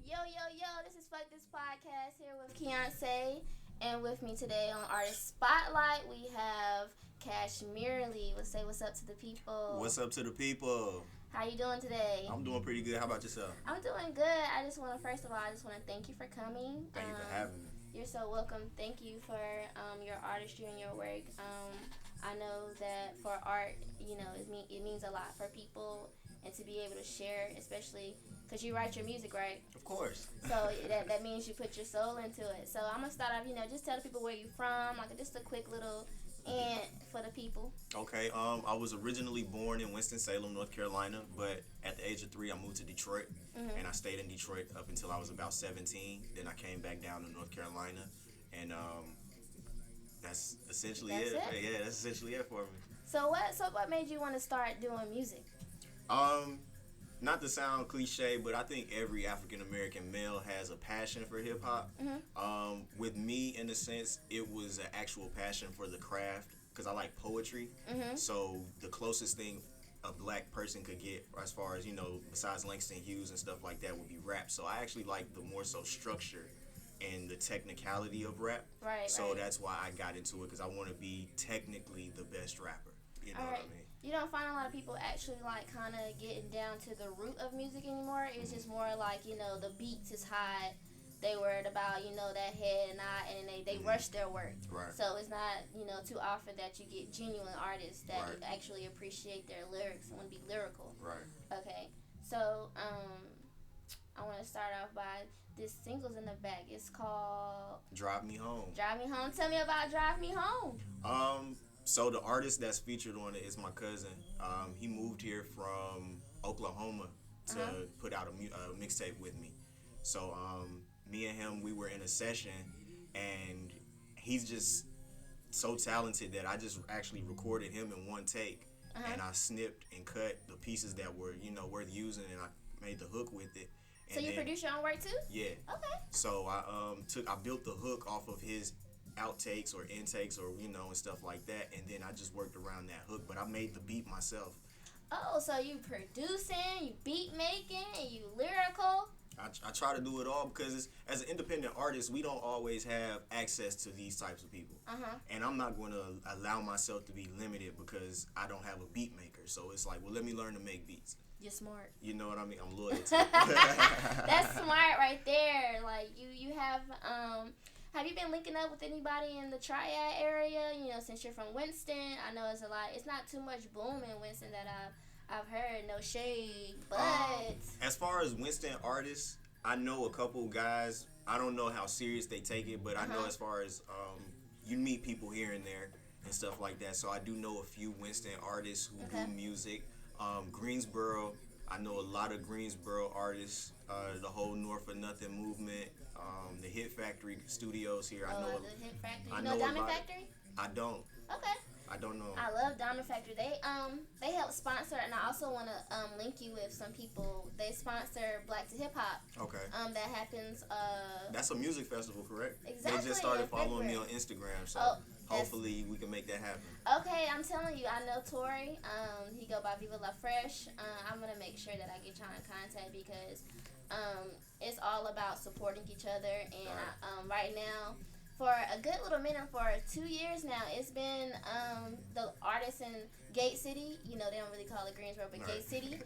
Yo, this is Fuck This Podcast here with Keontae. And with me today on Artist Spotlight, we have Cashmerely. Let's say what's up to the people. What's up to the people? How you doing today? I'm doing pretty good. How about yourself? I'm doing good. First of all, I just want to thank you for coming. Thank you for having me. You're so welcome. Thank you for your artistry and your work. I know that for art, it means a lot for people and to be able to share, especially because you write your music, right? Of course. So that means you put your soul into it. So I'm gonna start off, just tell the people where you're from, like just a quick little and for the people. Okay. I was originally born in Winston-Salem, North Carolina, but at the age of 3, I moved to Detroit, and I stayed in Detroit up until I was about 17. Then I came back down to North Carolina, and that's essentially it. Yeah, that's essentially it for me. So what made you want to start doing music? Not to sound cliche, but I think every African American male has a passion for hip hop. With me, in a sense, it was an actual passion for the craft because I like poetry. So the closest thing a black person could get, as far as besides Langston Hughes and stuff like that, would be rap. So I actually like the more so structure and the technicality of rap. Right. So that's why I got into it, because I want to be technically the best rapper. You know what I mean? You don't find a lot of people actually kind of getting down to the root of music anymore. It's just more like, the beats is high. They worried about, that head and nod, and they rush their work. Right. So it's not, too often that you get genuine artists that actually appreciate their lyrics and want to be lyrical. Right. Okay. So, I want to start off by this single's in the back. It's called Drive Me Home. Drive Me Home. Tell me about Drive Me Home. So the artist that's featured on it is my cousin. He moved here from Oklahoma to put out a mixtape with me. So me and him, we were in a session, and he's just so talented that I just actually recorded him in one take, and I snipped and cut the pieces that were worth using, and I made the hook with it. So you produce your own work too? Yeah. Okay. So I built the hook off of his outtakes or intakes or and stuff like that, and then I just worked around that hook, but I made the beat myself. Oh, so you producing, you beat making, and you lyrical. I try to do it all because as an independent artist, we don't always have access to these types of people. And I'm not going to allow myself to be limited because I don't have a beat maker. So it's like, well, let me learn to make beats. You're smart. You know what I mean? I'm loyal to it. That's smart right there. Like you have you been linking up with anybody in the Triad area? Since you're from Winston, I know it's a lot. It's not too much boom in Winston that I've heard. No shade, but as far as Winston artists, I know a couple guys. I don't know how serious they take it, but I know as far as you meet people here and there and stuff like that. So I do know a few Winston artists who do music. Greensboro, I know a lot of Greensboro artists. The whole North for Nothing movement. The Hit Factory studios here. I know the Hit Factory. I know Diamond Factory? I don't. Okay. I don't know. I love Diamond Factory. They help sponsor, and I also want to link you with some people. They sponsor Black to Hip Hop. Okay. That happens. That's a music festival, correct? Exactly. They just started following me on Instagram, so hopefully we can make that happen. Okay, I'm telling you, I know Tori. He go by Viva La Fresh. I'm gonna make sure that I get y'all in contact because it's all about supporting each other. And right now, for a good little minute, for 2 years now, it's been the artists in Gate City. They don't really call it Greensboro, but Gate City.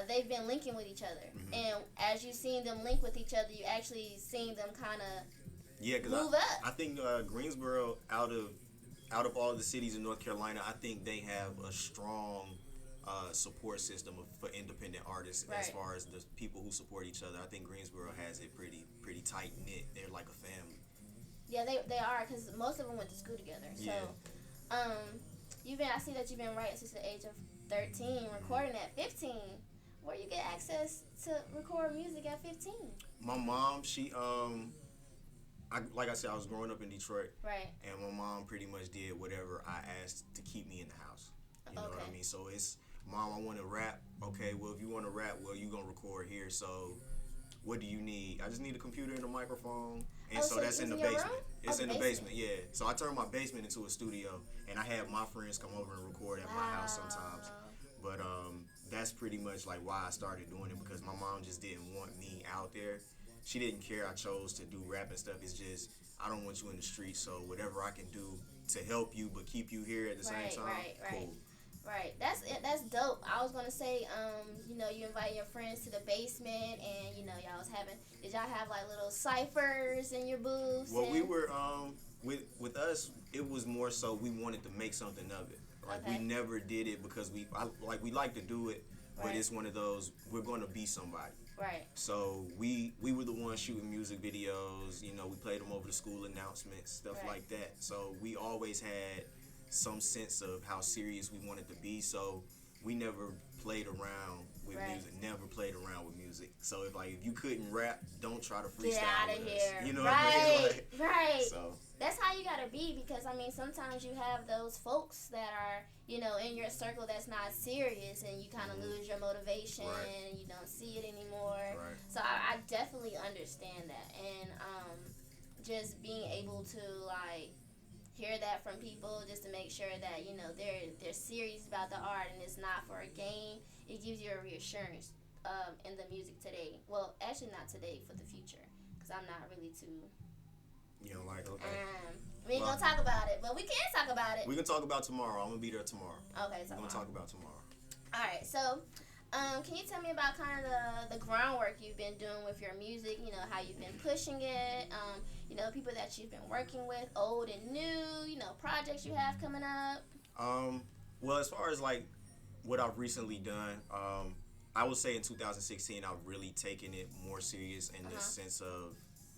They've been linking with each other, and as you've seen them link with each other, you actually seen them kind of move up. I think Greensboro, out of all the cities in North Carolina, I think they have a strong support system for independent artists. As far as the people who support each other, I think Greensboro has it pretty tight knit. They're like a family. Yeah, they are, because most of them went to school together. So, I see that you've been writing since the age of 13, recording at 15. Where you get access to record music at 15? My mom, she like I said, I was growing up in Detroit. Right. And my mom pretty much did whatever I asked to keep me in the house. You know what I mean? So it's, Mom, I want to rap. Okay, well, if you want to rap, well, you going to record here. So what do you need? I just need a computer and a microphone. And so that's in the basement. Room? It's in the basement, yeah. So I turned my basement into a studio, and I had my friends come over and record at my house sometimes. But that's pretty much like why I started doing it, because my mom just didn't want me out there. she didn't care I chose to do rap and stuff. It's just I don't want you in the street, so whatever I can do to help you but keep you here at the same time, cool. Right. That's it. That's dope. I was gonna say, you know, you invite your friends to the basement, and you know, y'all was having. Did y'all have like little ciphers in your booths? Well, we were with us. It was more so we wanted to make something of it. Like we never did it because we like to do it, but it's one of those we're going to be somebody. Right. So we were the ones shooting music videos. You know, we played them over the school announcements, stuff like that. So we always had some sense of how serious we wanted to be. So we never played around with music. Never played around with music. So if you couldn't rap, don't try to freestyle. Get out of here. Us. You know what I mean? Right. So that's how you gotta be, because I mean sometimes you have those folks that are, you know, in your circle that's not serious, and you kind of lose your motivation and you don't see it anymore. So I definitely understand that, and just being able to like hear that from people, just to make sure that, you know, they're serious about the art and it's not for a game. It gives you a reassurance in the music today. Well, actually not today, for the future, because I'm not really too. You know, like we ain't gonna talk about it, but we can talk about it. We can talk about tomorrow. I'm gonna be there tomorrow. Okay, so we're gonna talk about tomorrow. All right, so. Can you tell me about kind of the groundwork you've been doing with your music, you know, how you've been pushing it, you know, people that you've been working with, old and new, you know, projects you have coming up? Well, as far as like what I've recently done, I would say in 2016 I've really taken it more serious in the sense of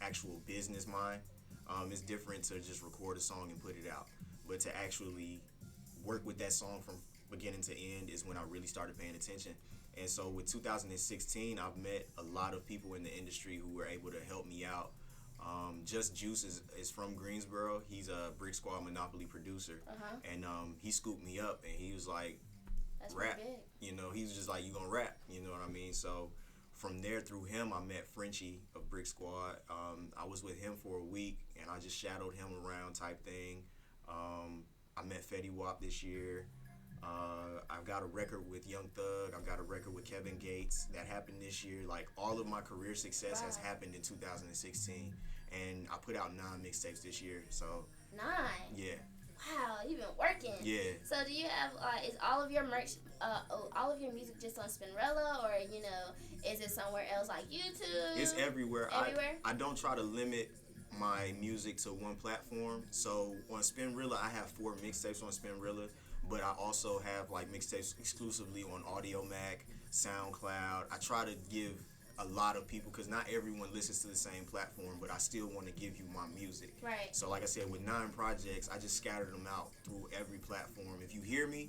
actual business mind. It's different to just record a song and put it out, but to actually work with that song from beginning to end is when I really started paying attention. And so with 2016, I've met a lot of people in the industry who were able to help me out. Just Juice is from Greensboro. He's a Brick Squad Monopoly producer. And he scooped me up and he was like, that's rap. Big. You know, he was just like, you gonna rap. You know what I mean? So from there, through him, I met Frenchie of Brick Squad. I was with him for a week and I just shadowed him around type thing. I met Fetty Wap this year. I've got a record with Young Thug. I've got a record with Kevin Gates that happened this year. Like all of my career success has happened in 2016, and I put out 9 mixtapes this year. So 9. Yeah. Wow, you've been working. Yeah. So do you have is all of your merch, all of your music just on Spinrilla, or you know, is it somewhere else like YouTube? It's everywhere. Everywhere. I don't try to limit my music to one platform. So on Spinrilla, I have 4 mixtapes on Spinrilla. But I also have like mixtapes exclusively on Audio Mac, SoundCloud. I try to give a lot of people, because not everyone listens to the same platform, but I still want to give you my music. Right. So like I said, with 9 projects, I just scattered them out through every platform. If you hear me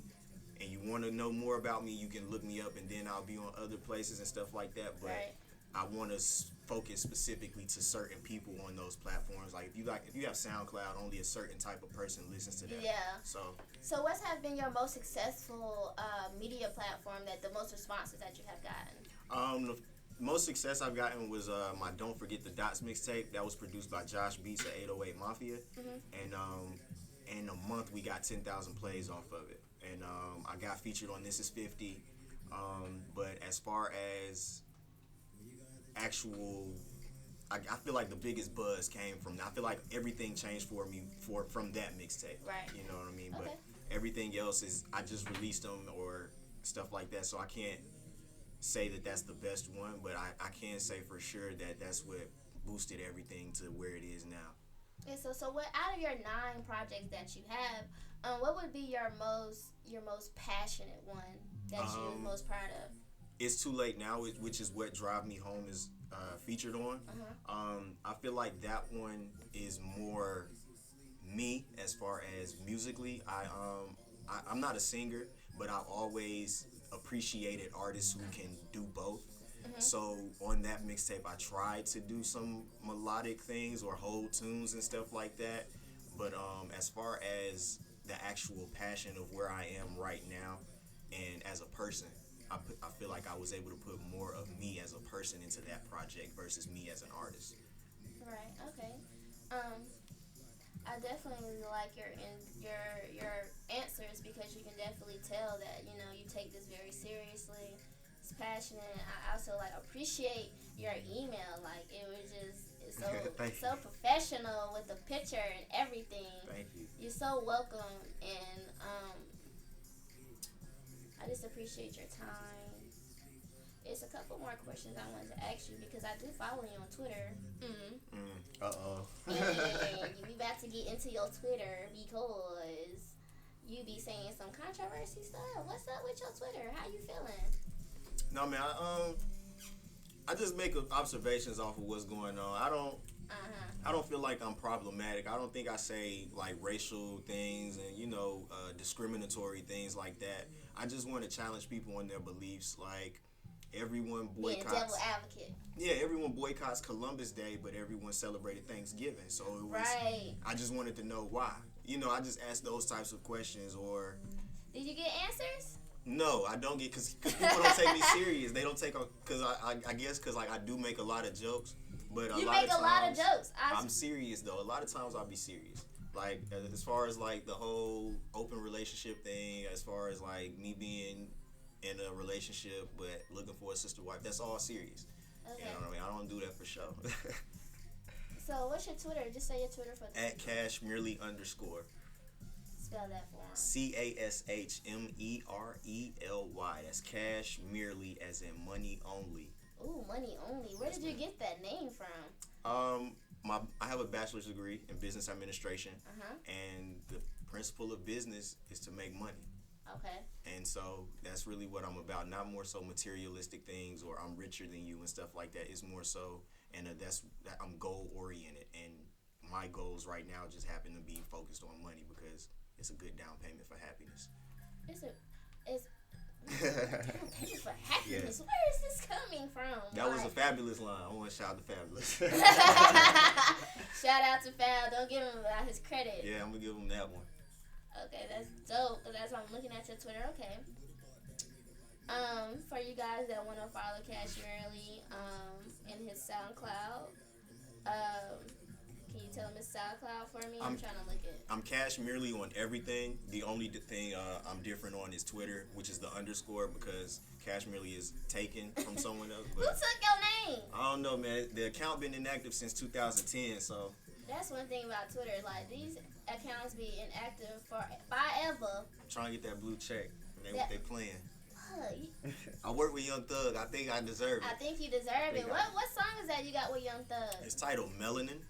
and you want to know more about me, you can look me up, and then I'll be on other places and stuff like that. But I want to focus specifically to certain people on those platforms. Like if you have SoundCloud, only a certain type of person listens to that. Yeah. So what have been your most successful media platform, that the most responses that you have gotten? The most success I've gotten was my Don't Forget the Dots mixtape. That was produced by Josh Beats at 808 Mafia. And in a month we got 10,000 plays off of it. And I got featured on This Is 50. But as far as actual, I feel like the biggest buzz came from, I feel like everything changed for me from that mixtape. Right. You know what I mean? But everything else is, I just released them or stuff like that, so I can't say that that's the best one, but I can say for sure that that's what boosted everything to where it is now. Yeah, so what, out of your 9 projects that you have, what would be your most passionate one that you're most proud of? It's Too Late Now, which is what Drive Me Home is featured on. I feel like that one is more me as far as musically. I'm not a singer, but I've always appreciated artists who can do both. So on that mixtape, I tried to do some melodic things or hold tunes and stuff like that. But as far as the actual passion of where I am right now and as a person, I feel like I was able to put more of me as a person into that project versus me as an artist. Right. Okay. I definitely like your answers, because you can definitely tell that, you know, you take this very seriously. It's passionate. I also like appreciate your email. Like it was just so Thank so you. professional with the picture and everything. Thank you. You're so welcome, and I just appreciate your time. It's a couple more questions I wanted to ask you because I do follow you on Twitter. Uh-oh. And you about to get into your Twitter because you be saying some controversy stuff. What's up with your Twitter? How you feeling? No, man, I just make observations off of what's going on. I don't feel like I'm problematic. I don't think I say like racial things and discriminatory things like that. I just want to challenge people on their beliefs. Like everyone Being a boycotts. devil advocate. Yeah, everyone boycotts Columbus Day, but everyone celebrated Thanksgiving. So it was. Right. I just wanted to know why. I just ask those types of questions. Or Did you get answers? no, I don't get because people don't take me serious. They don't take because I guess because like I do make a lot of jokes, but You lot make of a times, lot of jokes. I'm serious though. A lot of times I'll be serious. Like as far as like the whole open relationship thing, as far as like me being in a relationship but looking for a sister wife, that's all serious. Okay. You know what I mean? I don't do that for show. So what's your Twitter? Just say your Twitter for the At Cashmerely _ Spell that for him. CASHMERELY. That's Cashmerely as in money only. Ooh, money only. Where did you get that name from? I have a bachelor's degree in business administration, Uh-huh. and the principle of business is to make money. Okay. And so that's really what I'm about. Not more so materialistic things or I'm richer than you and stuff like that. It's more so, and I'm goal oriented, and my goals right now just happen to be focused on money because it's a good down payment for happiness. It's down payment for happiness. Yeah. Where is this coming from? That was a Fabulous line. I want to shout out to Fabulous. Shout out to Fab. Don't give him out his credit. Yeah, I'm gonna give him that one. Okay, that's dope. That's why I'm looking at your Twitter. Okay. For you guys that want to follow Cashmerely, in his SoundCloud, can you tell him his SoundCloud for me? I'm trying to look it. I'm Cashmerely on everything. The only thing I'm different on is Twitter, which is the _ because Cashmerely is taken from someone else. Who But took your name? I don't know, man. The account been inactive since 2010, so. That's one thing about Twitter. Like, these accounts be inactive for forever. I'm trying to get that blue check. They playing. Huh, I work with Young Thug. I think I deserve it. I think you deserve it. What song is that you got with Young Thug? It's titled Melanin.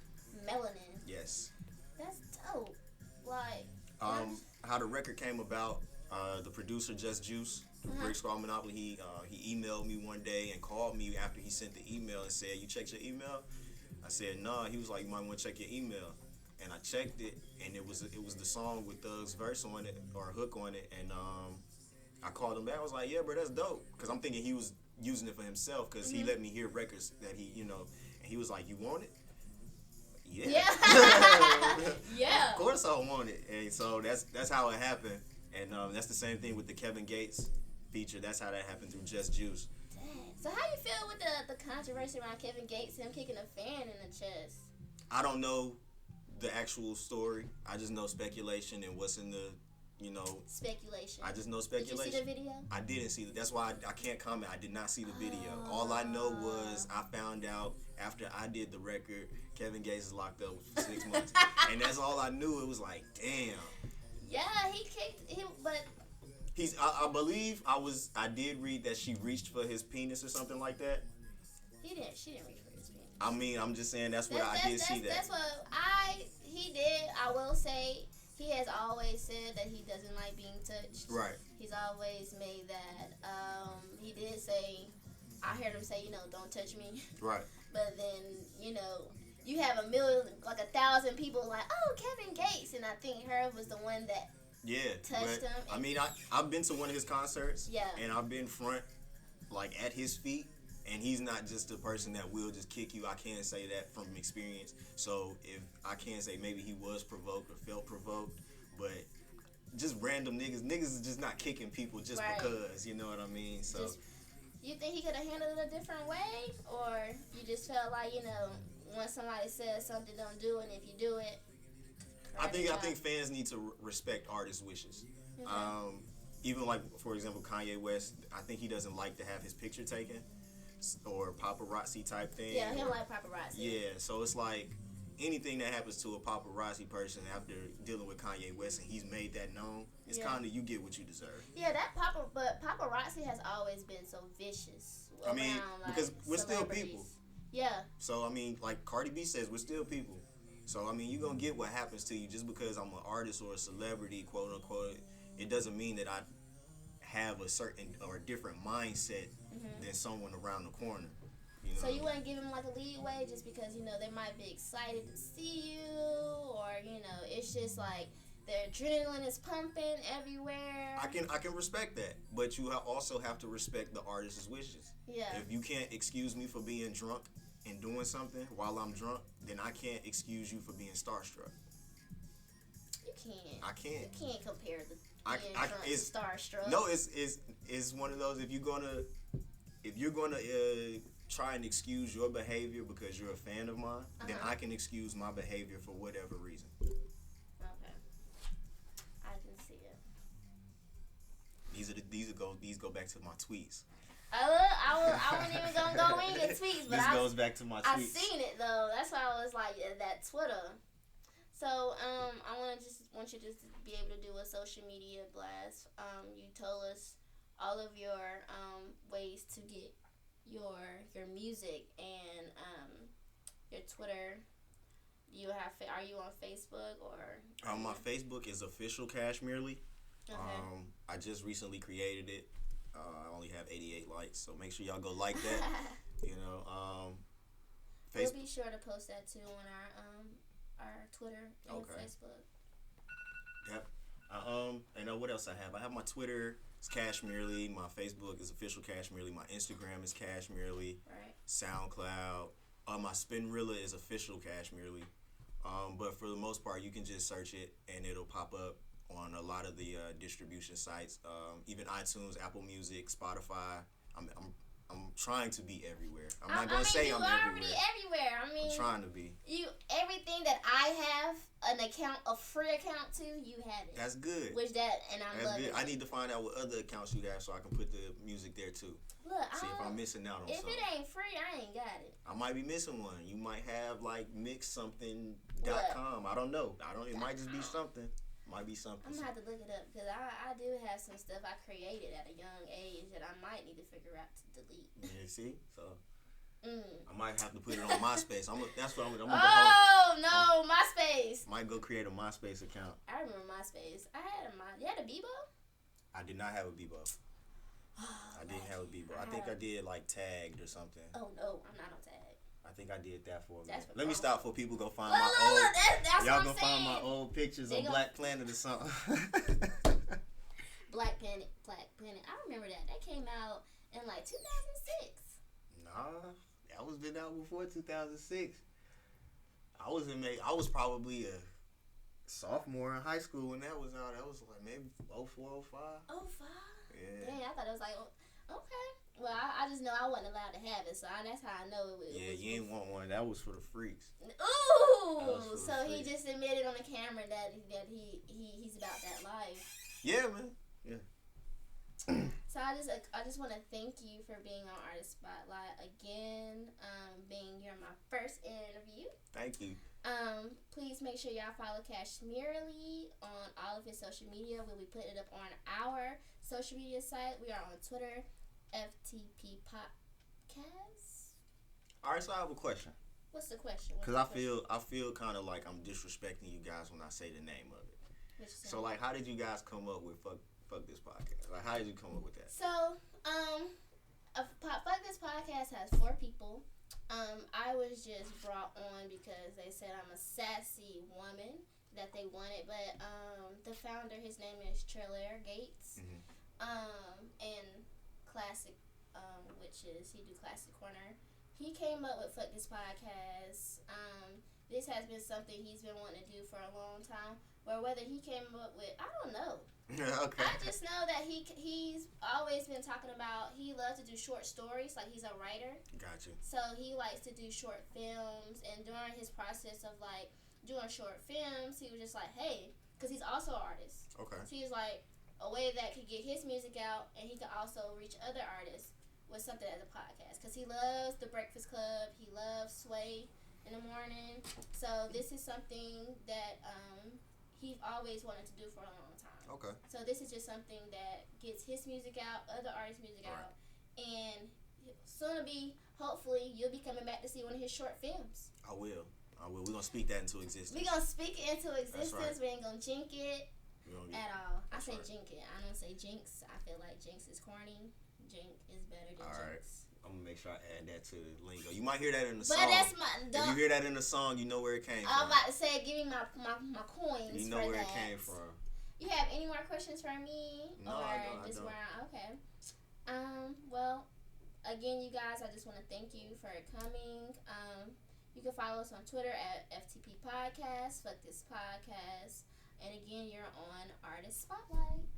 Melanin. Yes. That's dope. Like, how the record came about, the producer Just Juice, Brick Squad Monopoly, he emailed me one day and called me after he sent the email and said, "You checked your email?" I said, "Nah." He was like, "You might want to check your email." And I checked it, and it was the song with Thug's verse on it or hook on it, and I called him back. I was like, "Yeah, bro, that's dope," because I'm thinking he was using it for himself because he let me hear records that he, and he was like, "You want it?" Yeah. Yeah. Of course I want it, and so that's how it happened, and that's the same thing with the Kevin Gates feature. That's how that happened through Just Juice. Dang. So how you feel with the controversy around Kevin Gates, him kicking a fan in the chest? I don't know the actual story. I just know speculation and what's in the, Speculation. I just know speculation. Did you see the video? I didn't see it. That's why I can't comment. I did not see the video. All I know was I found out after I did the record, Kevin Gates is locked up for 6 months. And that's all I knew. It was like, damn. Yeah, he kicked him, but I believe I did read that she reached for his penis or something like that. she didn't reach for his penis. I mean, I'm just saying I did see that. That's what he did. I will say he has always said that he doesn't like being touched. Right. He's always made that. He did say, I heard him say, don't touch me. Right. But then, you have 1,000 people like, oh, Kevin Gates, and I think her was the one that touched him. I mean, I've been to one of his concerts. Yeah. And I've been front, like at his feet. And he's not just a person that will just kick you. I can't say that from experience. So if I can't say maybe he was provoked or felt provoked, but just random niggas is just not kicking people just because, you know what I mean? So you think he could have handled it a different way, or you just felt like when somebody says something, don't do it, and if you do it, I think fans need to respect artists' wishes. Okay. Even like for example Kanye West, I think he doesn't like to have his picture taken. or paparazzi type thing. Yeah, he don't like paparazzi. Yeah, so it's like anything that happens to a paparazzi person after dealing with Kanye West and he's made that known, it's kind of you get what you deserve. Yeah, but paparazzi has always been so vicious. I mean, because we're still people. Yeah. So I mean, like Cardi B says, we're still people. So I mean, you're gonna get what happens to you just because I'm an artist or a celebrity, quote unquote. It doesn't mean that I have a certain or a different mindset than someone around the corner. You know so you wouldn't give him like a leeway just because they might be excited to see you, or it's just like their adrenaline is pumping everywhere. I can respect that, but you also have to respect the artist's wishes. Yeah. If you can't excuse me for being drunk and doing something while I'm drunk, then I can't excuse you for being starstruck. You can't. I can't. You can't compare the being drunk to starstruck. No, it's one of those. If you're gonna try and excuse your behavior because you're a fan of mine, then I can excuse my behavior for whatever reason. Okay, I can see it. These go back to my tweets. I wasn't even gonna go in your tweets, but this goes back to my tweets. I seen it though. That's why I was like that Twitter. So I want you to just be able to do a social media blast. You told us all of your ways to get your music and your Twitter. Are you on Facebook or? My Facebook is official Cashmerely. Okay. I just recently created it. I only have 88 likes, so make sure y'all go like that. We'll be sure to post that too on our Twitter and Facebook. Yep. And what else I have? I have my Twitter. It's Cashmerely. My Facebook is official Cashmerely. My Instagram is Cashmerely. Right. SoundCloud. My Spinrilla is official Cashmerely. But for the most part, you can just search it and it'll pop up on a lot of the distribution sites, even iTunes, Apple Music, Spotify. I'm trying to be everywhere. I'm not gonna say I'm already everywhere. I'm trying to be. Everything that I have a free account to, you have it. That's good. I'm loving it. I need to find out what other accounts you have so I can put the music there too. Look, see if I'm missing out on something. If it ain't free, I ain't got it. I might be missing one. You might have like mixsomething.com. I don't know. It might just be something. Might be something. I'm gonna have to look it up because I do have some stuff I created at a young age that I might need to figure out to delete. Yeah, see? So I might have to put it on MySpace. That's what I'm gonna no, MySpace. Might go create a MySpace account. I remember MySpace. You had a Bebo? I did not have a Bebo. I didn't have a Bebo. I think I did like Tagged or something. Oh no, I'm not on Tag. I think I did that for a minute. Let me stop for people go find my old. Y'all gonna find my old pictures on Black Planet or something. Black Planet. I remember that. That came out in like 2006. Nah, that was been out before 2006. I was probably a sophomore in high school when that was out. That was like maybe 04, 05. 05? Yeah. Dang, I thought it was like, okay. Well, I just know I wasn't allowed to have it, so that's how I know it was. Yeah, you ain't want one. That was for the freaks. Ooh! So he just admitted on the camera that he's about that life. Yeah, man. Yeah. So I just want to thank you for being on Artist Spotlight again. You're my first interview. Thank you. Please make sure y'all follow Cashmerely on all of his social media. We'll be putting it up on our social media site. We are on Twitter, FTP Podcast. All right, so I have a question. What's the question? Because I feel kind of like I'm disrespecting you guys when I say the name of it. So like, how did you guys come up with fuck this podcast? Like, how did you come up with that? So Fuck This Podcast has 4 people. I was just brought on because they said I'm a sassy woman that they wanted, but the founder, his name is Trailer Gates, and Classic, which is he do Classic Corner. He came up with Fuck This Podcast. This has been something he's been wanting to do for a long time. Or whether he came up with, I don't know. Okay. I just know that he's always been talking about, he loves to do short stories, like he's a writer. Gotcha. So he likes to do short films, and during his process of like doing short films, he was just like, hey, because he's also an artist. Okay. So he was like, a way that could get his music out, and he could also reach other artists. with something as a podcast because he loves the Breakfast Club. He loves Sway in the morning. So this is something that he always wanted to do for a long time. Okay. So this is just something that gets his music out, other artists' music out, and soon to be, hopefully, you'll be coming back to see one of his short films. I will. We're going to speak that into existence. We're going to speak it into existence. Right. We ain't going to jink it at all. I say jink it. I don't say jinx. I feel like jinx is corny. Jink is better than all jinx. Right. I'm going to make sure I add that to the lingo. You might hear that in the song. But that's if you hear that in the song, you know where it came from. I'm about to say, give me my coins. You know where it came from. You have any more questions for me? No, I don't. Okay. Well, again, you guys, I just want to thank you for coming. You can follow us on Twitter at FTP Podcast, Fuck This Podcast. And again, you're on Artist Spotlight.